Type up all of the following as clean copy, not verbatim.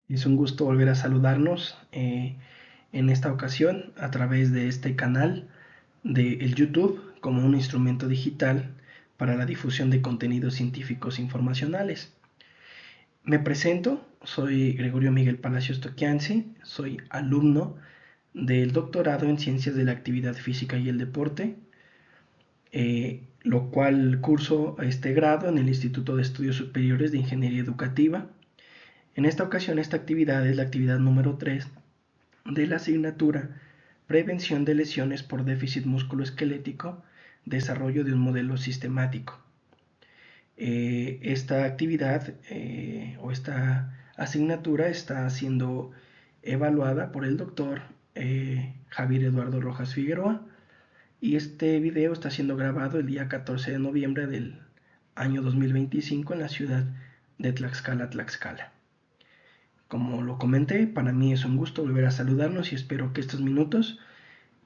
Es un gusto volver a saludarnos en esta ocasión a través de este canal de el YouTube como un instrumento digital para la difusión de contenidos científicos informacionales. Me presento, soy Gregorio Miguel Palacios Toquianzi, soy alumno del doctorado en Ciencias de la Actividad Física y el Deporte, lo cual curso este grado en el Instituto de Estudios Superiores de Ingeniería Educativa. En esta ocasión, esta actividad es la actividad número 3 de la asignatura Prevención de lesiones por déficit musculoesquelético, desarrollo de un modelo sistemático. Esta actividad o esta asignatura está siendo evaluada por el doctor Javier Eduardo Rojas Figueroa y este video está siendo grabado el día 14 de noviembre del año 2025 en la ciudad de Tlaxcala, Tlaxcala. Como lo comenté, para mí es un gusto volver a saludarnos y espero que estos minutos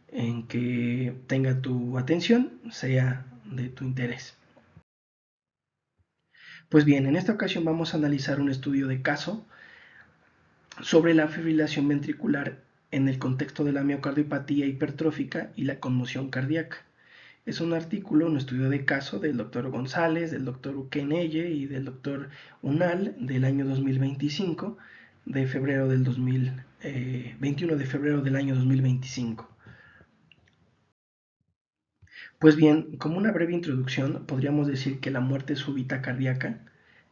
en que tenga tu atención sea de tu interés. Pues bien, en esta ocasión vamos a analizar un estudio de caso sobre la fibrilación ventricular en el contexto de la miocardiopatía hipertrófica y la conmoción cardíaca. Es un artículo, un estudio de caso del doctor González, del doctor Ukeneye y del doctor Unal del año 2025, de febrero del 21 de febrero del año 2025. Pues bien, como una breve introducción, podríamos decir que la muerte súbita cardíaca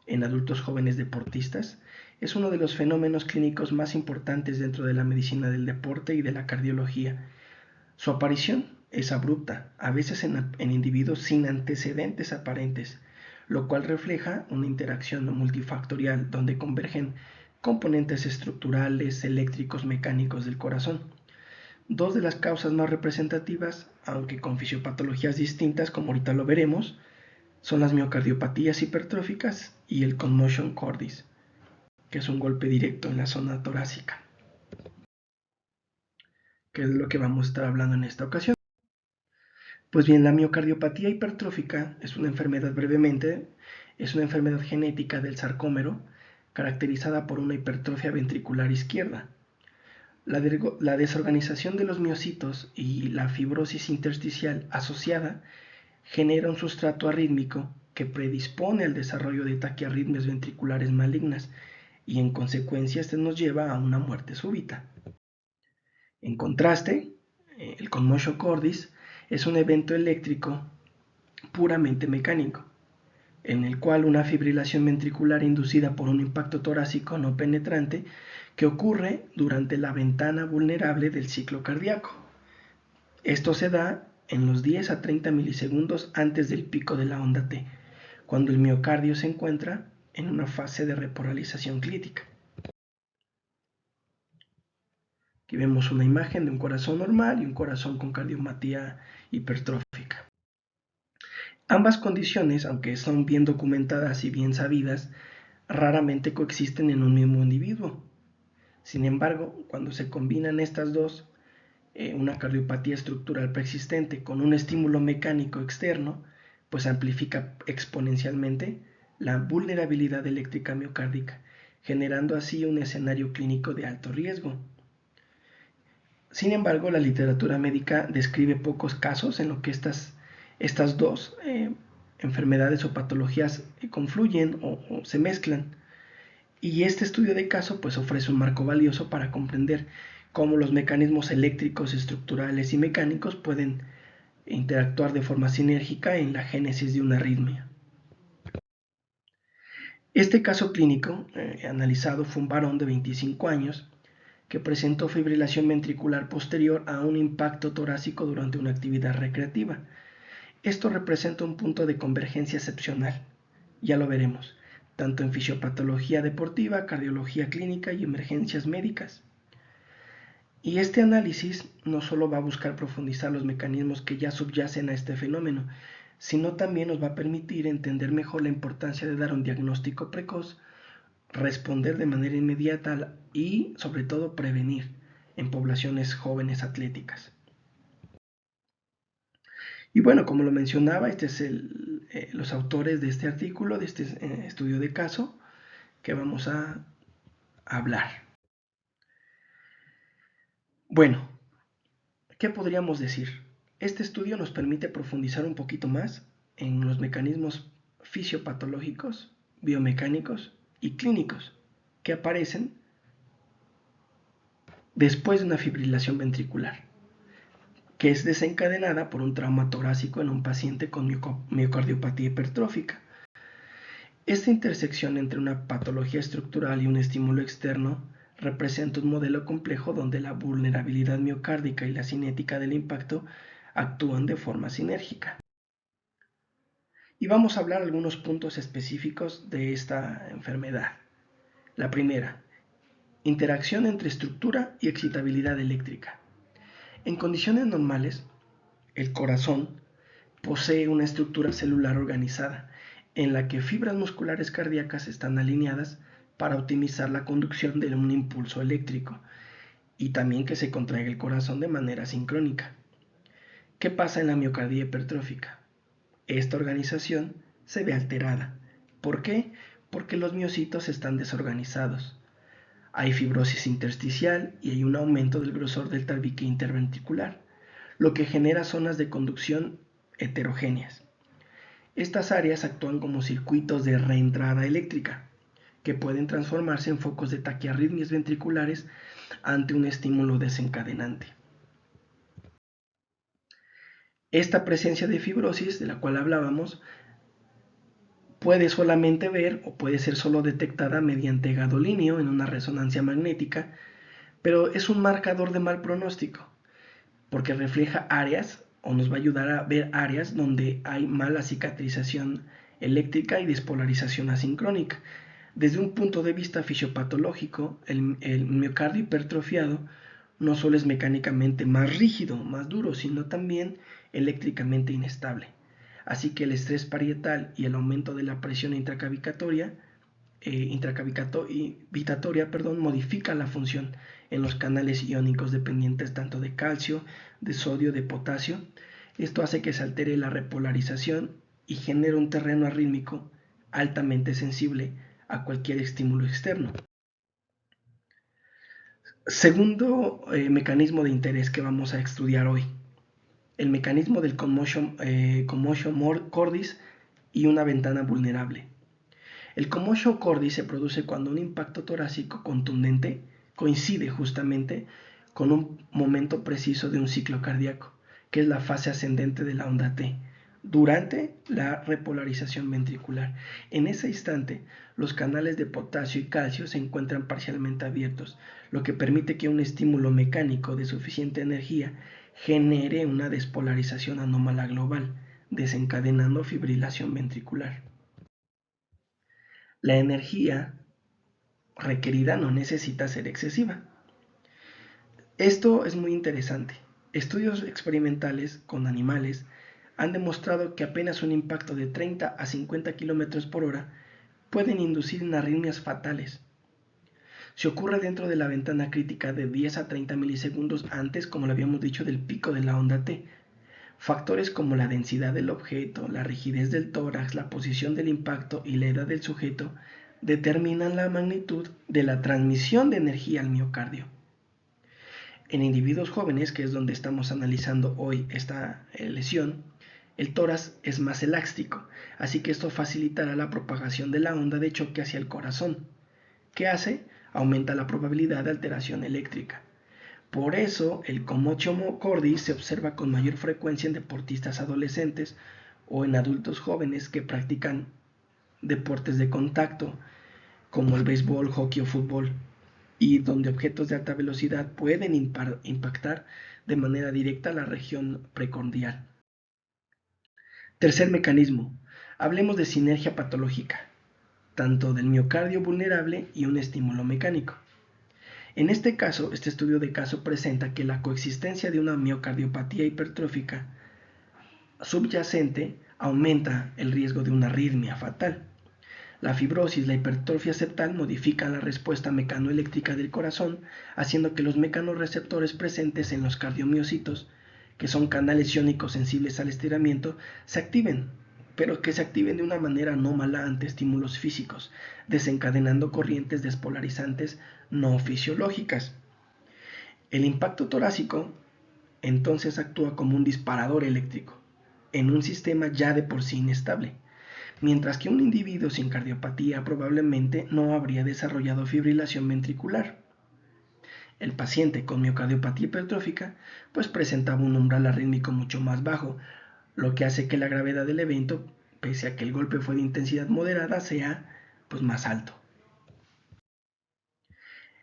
en adultos jóvenes deportistas es uno de los fenómenos clínicos más importantes dentro de la medicina del deporte y de la cardiología. Su aparición es abrupta, a veces en individuos sin antecedentes aparentes, lo cual refleja una interacción multifactorial donde convergen componentes estructurales, eléctricos, mecánicos del corazón. Dos de las causas más representativas, aunque con fisiopatologías distintas, como ahorita lo veremos, son las miocardiopatías hipertróficas y el conmotion cordis, que es un golpe directo en la zona torácica, que es lo que vamos a estar hablando en esta ocasión. Pues bien, la miocardiopatía hipertrófica es una enfermedad brevemente, es una enfermedad genética del sarcómero caracterizada por una hipertrofia ventricular izquierda. La desorganización de los miocitos y la fibrosis intersticial asociada genera un sustrato arrítmico que predispone al desarrollo de taquiarritmias ventriculares malignas y en consecuencia este nos lleva a una muerte súbita. En contraste, el conmotion cordis es un evento eléctrico puramente mecánico, en el cual una fibrilación ventricular inducida por un impacto torácico no penetrante que ocurre durante la ventana vulnerable del ciclo cardíaco. Esto se da en los 10 a 30 milisegundos antes del pico de la onda T, cuando el miocardio se encuentra en una fase de repolarización crítica. Aquí vemos una imagen de un corazón normal y un corazón con cardiopatía hipertrófica. Ambas condiciones, aunque son bien documentadas y bien sabidas, raramente coexisten en un mismo individuo. Sin embargo, cuando se combinan estas dos, una cardiopatía estructural preexistente con un estímulo mecánico externo, pues amplifica exponencialmente la vulnerabilidad eléctrica miocárdica, generando así un escenario clínico de alto riesgo. Sin embargo, la literatura médica describe pocos casos en los que estas dos enfermedades o patologías confluyen o se mezclan. Y este estudio de caso pues ofrece un marco valioso para comprender cómo los mecanismos eléctricos, estructurales y mecánicos pueden interactuar de forma sinérgica en la génesis de una arritmia. Este caso clínico analizado fue un varón de 25 años que presentó fibrilación ventricular posterior a un impacto torácico durante una actividad recreativa. Esto representa un punto de convergencia excepcional, ya lo veremos, tanto en fisiopatología deportiva, cardiología clínica y emergencias médicas. Y este análisis no solo va a buscar profundizar los mecanismos que ya subyacen a este fenómeno, sino también nos va a permitir entender mejor la importancia de dar un diagnóstico precoz, responder de manera inmediata y, sobre todo, prevenir en poblaciones jóvenes atléticas. Y bueno, como lo mencionaba, este es los autores de este artículo, de este estudio de caso, que vamos a hablar. Bueno, ¿qué podríamos decir? Este estudio nos permite profundizar un poquito más en los mecanismos fisiopatológicos, biomecánicos y clínicos que aparecen después de una fibrilación ventricular, que es desencadenada por un trauma torácico en un paciente con miocardiopatía hipertrófica. Esta intersección entre una patología estructural y un estímulo externo representa un modelo complejo donde la vulnerabilidad miocárdica y la cinética del impacto actúan de forma sinérgica. Y vamos a hablar algunos puntos específicos de esta enfermedad. La primera, interacción entre estructura y excitabilidad eléctrica. En condiciones normales, el corazón posee una estructura celular organizada en la que fibras musculares cardíacas están alineadas para optimizar la conducción de un impulso eléctrico y también que se contraiga el corazón de manera sincrónica. ¿Qué pasa en la miocardía hipertrófica? Esta organización se ve alterada. ¿Por qué? Porque los miocitos están desorganizados. Hay fibrosis intersticial y hay un aumento del grosor del tabique interventricular, lo que genera zonas de conducción heterogéneas. Estas áreas actúan como circuitos de reentrada eléctrica, que pueden transformarse en focos de taquiarritmias ventriculares ante un estímulo desencadenante. Esta presencia de fibrosis, de la cual hablábamos, puede solamente ver o puede ser solo detectada mediante gadolinio en una resonancia magnética, pero es un marcador de mal pronóstico, porque refleja áreas o nos va a ayudar a ver áreas donde hay mala cicatrización eléctrica y despolarización asincrónica. Desde un punto de vista fisiopatológico, el miocardio hipertrofiado no solo es mecánicamente más rígido, más duro, sino también eléctricamente inestable. Así que el estrés parietal y el aumento de la presión intracavitatoria modifica la función en los canales iónicos dependientes tanto de calcio, de sodio, de potasio. Esto hace que se altere la repolarización y genere un terreno arrítmico altamente sensible a cualquier estímulo externo. Segundo mecanismo de interés que vamos a estudiar hoy, el mecanismo del commotion cordis y una ventana vulnerable. El commotion cordis se produce cuando un impacto torácico contundente coincide justamente con un momento preciso de un ciclo cardíaco, que es la fase ascendente de la onda T, durante la repolarización ventricular. En ese instante, los canales de potasio y calcio se encuentran parcialmente abiertos, lo que permite que un estímulo mecánico de suficiente energía genere una despolarización anómala global, desencadenando fibrilación ventricular. La energía requerida no necesita ser excesiva. Esto es muy interesante. Estudios experimentales con animales han demostrado que apenas un impacto de 30 a 50 km por hora pueden inducir en arritmias fatales. Si ocurre dentro de la ventana crítica de 10 a 30 milisegundos antes, como lo habíamos dicho, del pico de la onda T. Factores como la densidad del objeto, la rigidez del tórax, la posición del impacto y la edad del sujeto determinan la magnitud de la transmisión de energía al miocardio. En individuos jóvenes, que es donde estamos analizando hoy esta lesión, el tórax es más elástico, así que esto facilitará la propagación de la onda de choque hacia el corazón. ¿Qué hace? Aumenta la probabilidad de alteración eléctrica. Por eso, el commotion cordis se observa con mayor frecuencia en deportistas adolescentes o en adultos jóvenes que practican deportes de contacto, como el béisbol, hockey o fútbol, y donde objetos de alta velocidad pueden impactar de manera directa la región precordial. Tercer mecanismo. Hablemos de sinergia patológica, tanto del miocardio vulnerable y un estímulo mecánico. En este caso, este estudio de caso presenta que la coexistencia de una miocardiopatía hipertrófica subyacente aumenta el riesgo de una arritmia fatal. La fibrosis, la hipertrofia septal modifican la respuesta mecanoeléctrica del corazón, haciendo que los mecanorreceptores presentes en los cardiomiocitos, que son canales iónicos sensibles al estiramiento, se activen. pero que se activen de una manera anómala ante estímulos físicos, desencadenando corrientes despolarizantes no fisiológicas. El impacto torácico entonces actúa como un disparador eléctrico en un sistema ya de por sí inestable, mientras que un individuo sin cardiopatía probablemente no habría desarrollado fibrilación ventricular. El paciente con miocardiopatía hipertrófica pues presentaba un umbral arrítmico mucho más bajo, lo que hace que la gravedad del evento, pese a que el golpe fue de intensidad moderada, sea pues más alto.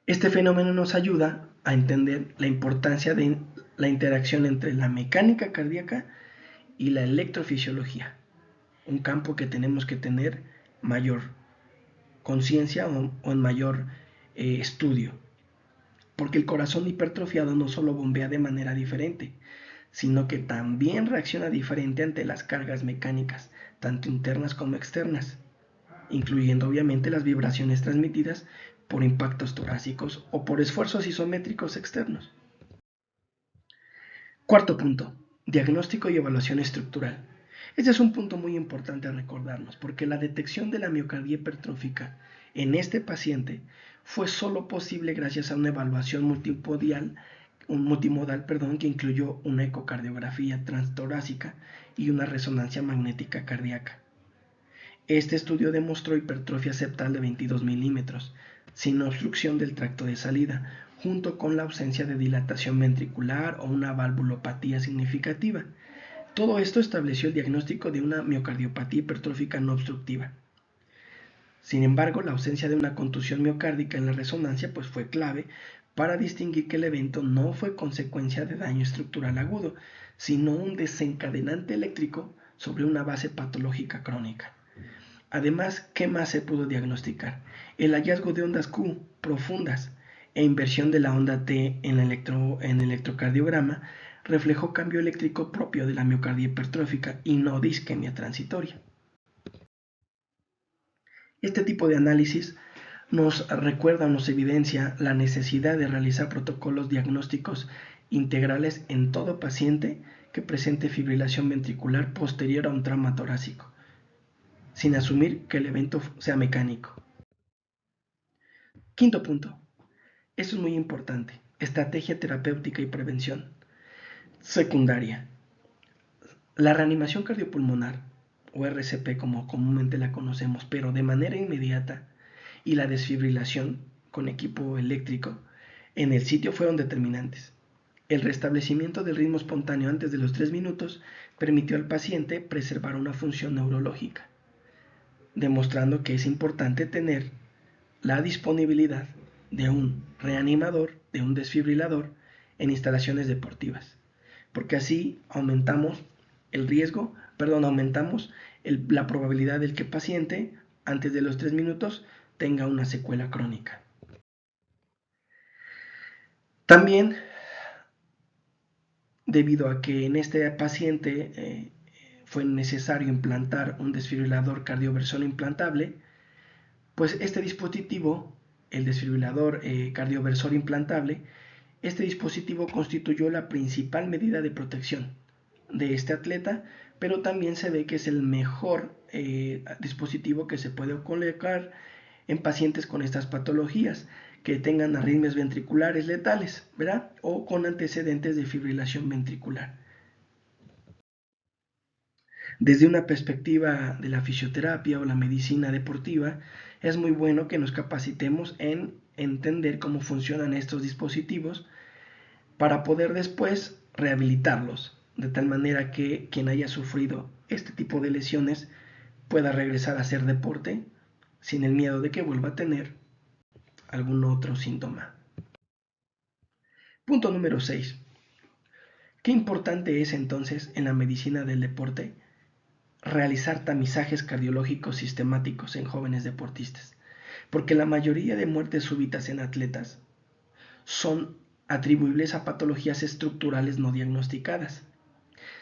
Este fenómeno nos ayuda a entender la importancia de la interacción entre la mecánica cardíaca y la electrofisiología, un campo que tenemos que tener mayor conciencia o en mayor estudio, porque el corazón hipertrofiado no solo bombea de manera diferente, sino que también reacciona diferente ante las cargas mecánicas, tanto internas como externas, incluyendo obviamente las vibraciones transmitidas por impactos torácicos o por esfuerzos isométricos externos. Cuarto punto, diagnóstico y evaluación estructural. Este es un punto muy importante a recordarnos, porque la detección de la miocardía hipertrófica en este paciente fue solo posible gracias a una evaluación multimodal, que incluyó una ecocardiografía transtorácica y una resonancia magnética cardíaca. Este estudio demostró hipertrofia septal de 22 milímetros, sin obstrucción del tracto de salida, junto con la ausencia de dilatación ventricular o una valvulopatía significativa. Todo esto estableció el diagnóstico de una miocardiopatía hipertrófica no obstructiva. Sin embargo, la ausencia de una contusión miocárdica en la resonancia pues fue clave para distinguir que el evento no fue consecuencia de daño estructural agudo, sino un desencadenante eléctrico sobre una base patológica crónica. Además, ¿qué más se pudo diagnosticar? El hallazgo de ondas Q profundas e inversión de la onda T en electrocardiograma reflejó cambio eléctrico propio de la miocardia hipertrófica y no de isquemia transitoria. Este tipo de análisis nos recuerda o nos evidencia la necesidad de realizar protocolos diagnósticos integrales en todo paciente que presente fibrilación ventricular posterior a un trauma torácico, sin asumir que el evento sea mecánico. Quinto punto. Esto es muy importante. Estrategia terapéutica y prevención. Secundaria. La reanimación cardiopulmonar, o RCP como comúnmente la conocemos, pero de manera inmediata, y la desfibrilación con equipo eléctrico en el sitio fueron determinantes. El restablecimiento del ritmo espontáneo antes de los 3 minutos permitió al paciente preservar una función neurológica, demostrando que es importante tener la disponibilidad de un reanimador, de un desfibrilador en instalaciones deportivas, porque así aumentamos la probabilidad de que el paciente antes de los 3 minutos tenga una secuela crónica. También, debido a que en este paciente fue necesario implantar un desfibrilador cardioversor implantable, pues este dispositivo, el desfibrilador cardioversor implantable, este dispositivo constituyó la principal medida de protección de este atleta, pero también se ve que es el mejor dispositivo que se puede colocar en pacientes con estas patologías, que tengan arritmias ventriculares letales, ¿verdad? O con antecedentes de fibrilación ventricular. Desde una perspectiva de la fisioterapia o la medicina deportiva, es muy bueno que nos capacitemos en entender cómo funcionan estos dispositivos para poder después rehabilitarlos, de tal manera que quien haya sufrido este tipo de lesiones pueda regresar a hacer deporte sin el miedo de que vuelva a tener algún otro síntoma. Punto número 6. ¿Qué importante es entonces en la medicina del deporte realizar tamizajes cardiológicos sistemáticos en jóvenes deportistas? Porque la mayoría de muertes súbitas en atletas son atribuibles a patologías estructurales no diagnosticadas,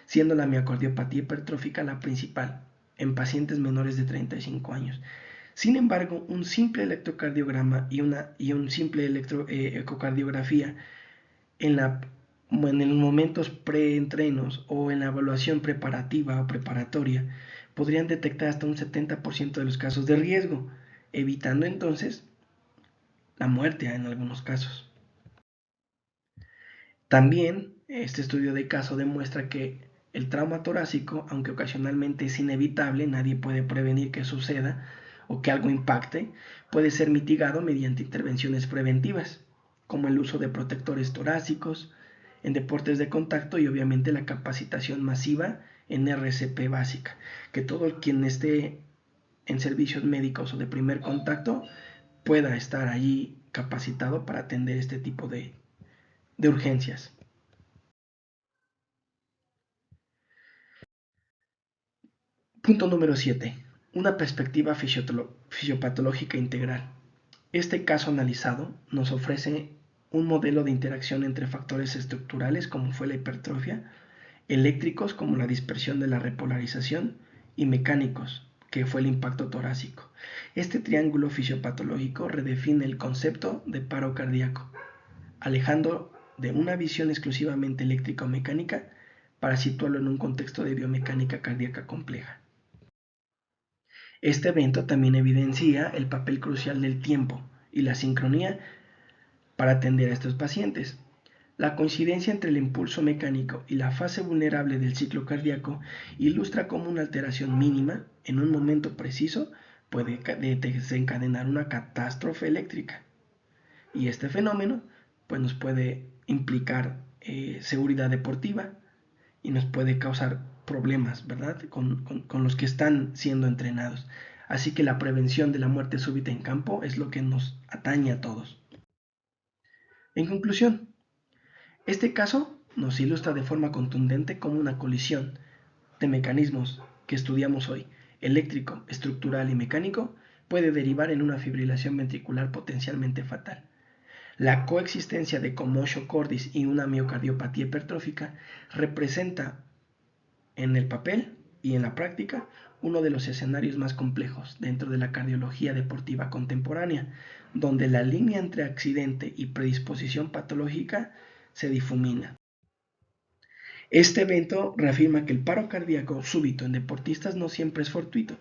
siendo la miocardiopatía hipertrófica la principal en pacientes menores de 35 años. Sin embargo, un simple electrocardiograma y un simple ecocardiografía en los momentos preentrenos o en la evaluación preparativa o preparatoria podrían detectar hasta un 70% de los casos de riesgo, evitando entonces la muerte en algunos casos. También este estudio de caso demuestra que el trauma torácico, aunque ocasionalmente es inevitable, nadie puede prevenir que suceda o que algo impacte, puede ser mitigado mediante intervenciones preventivas, como el uso de protectores torácicos, en deportes de contacto y obviamente la capacitación masiva en RCP básica, que todo quien esté en servicios médicos o de primer contacto pueda estar allí capacitado para atender este tipo de urgencias. Punto número 7. Una perspectiva fisiopatológica integral. Este caso analizado nos ofrece un modelo de interacción entre factores estructurales como fue la hipertrofia, eléctricos como la dispersión de la repolarización y mecánicos que fue el impacto torácico. Este triángulo fisiopatológico redefine el concepto de paro cardíaco, alejando de una visión exclusivamente eléctrica o mecánica para situarlo en un contexto de biomecánica cardíaca compleja. Este evento también evidencia el papel crucial del tiempo y la sincronía para atender a estos pacientes. La coincidencia entre el impulso mecánico y la fase vulnerable del ciclo cardíaco ilustra cómo una alteración mínima en un momento preciso puede desencadenar una catástrofe eléctrica. Y este fenómeno pues, nos puede implicar seguridad deportiva y nos puede causar problemas, ¿verdad? Con los que están siendo entrenados. Así que la prevención de la muerte súbita en campo es lo que nos atañe a todos. En conclusión, este caso nos ilustra de forma contundente cómo una colisión de mecanismos que estudiamos hoy, eléctrico, estructural y mecánico, puede derivar en una fibrilación ventricular potencialmente fatal. La coexistencia de commotio cordis y una miocardiopatía hipertrófica representa en el papel y en la práctica uno de los escenarios más complejos dentro de la cardiología deportiva contemporánea, donde la línea entre accidente y predisposición patológica se difumina. Este evento reafirma que el paro cardíaco súbito en deportistas no siempre es fortuito,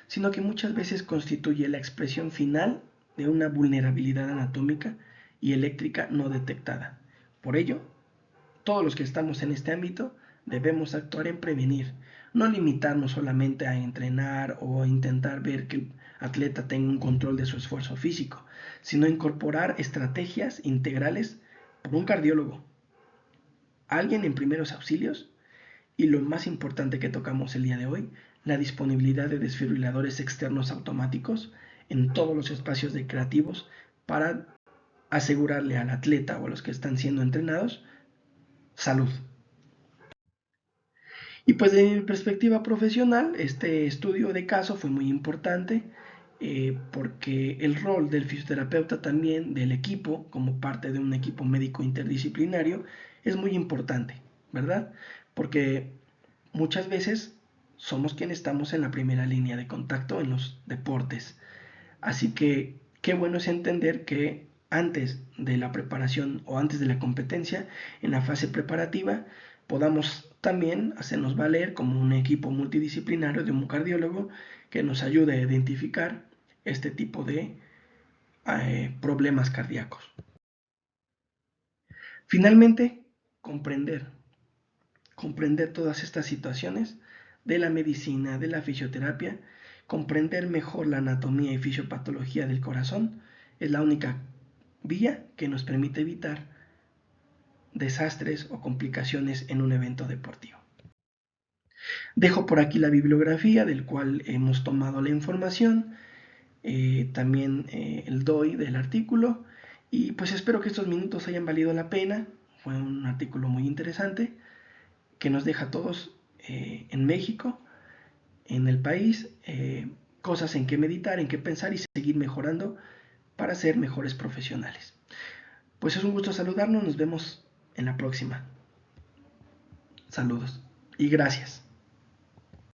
sino que muchas veces constituye la expresión final de una vulnerabilidad anatómica y eléctrica no detectada. Por ello, todos los que estamos en este ámbito debemos actuar en prevenir, no limitarnos solamente a entrenar o intentar ver que el atleta tenga un control de su esfuerzo físico, sino incorporar estrategias integrales por un cardiólogo, alguien en primeros auxilios y lo más importante que tocamos el día de hoy, la disponibilidad de desfibriladores externos automáticos en todos los espacios recreativos para asegurarle al atleta o a los que están siendo entrenados salud. Y pues de mi perspectiva profesional, este estudio de caso fue muy importante porque el rol del fisioterapeuta también, del equipo, como parte de un equipo médico interdisciplinario, es muy importante, ¿verdad? Porque muchas veces somos quienes estamos en la primera línea de contacto en los deportes. Así que qué bueno es entender que antes de la preparación o antes de la competencia, en la fase preparativa, podamos también hacernos valer como un equipo multidisciplinario de un cardiólogo que nos ayude a identificar este tipo de problemas cardíacos. Finalmente, comprender todas estas situaciones de la medicina, de la fisioterapia, comprender mejor la anatomía y fisiopatología del corazón es la única vía que nos permite evitar desastres o complicaciones en un evento deportivo. Dejo por aquí la bibliografía del cual hemos tomado la información, también el DOI del artículo y pues espero que estos minutos hayan valido la pena. Fue un artículo muy interesante que nos deja a todos en México, en el país, cosas en que meditar, en que pensar y seguir mejorando para ser mejores profesionales. Pues es un gusto saludarnos, nos vemos en la próxima. Saludos y gracias.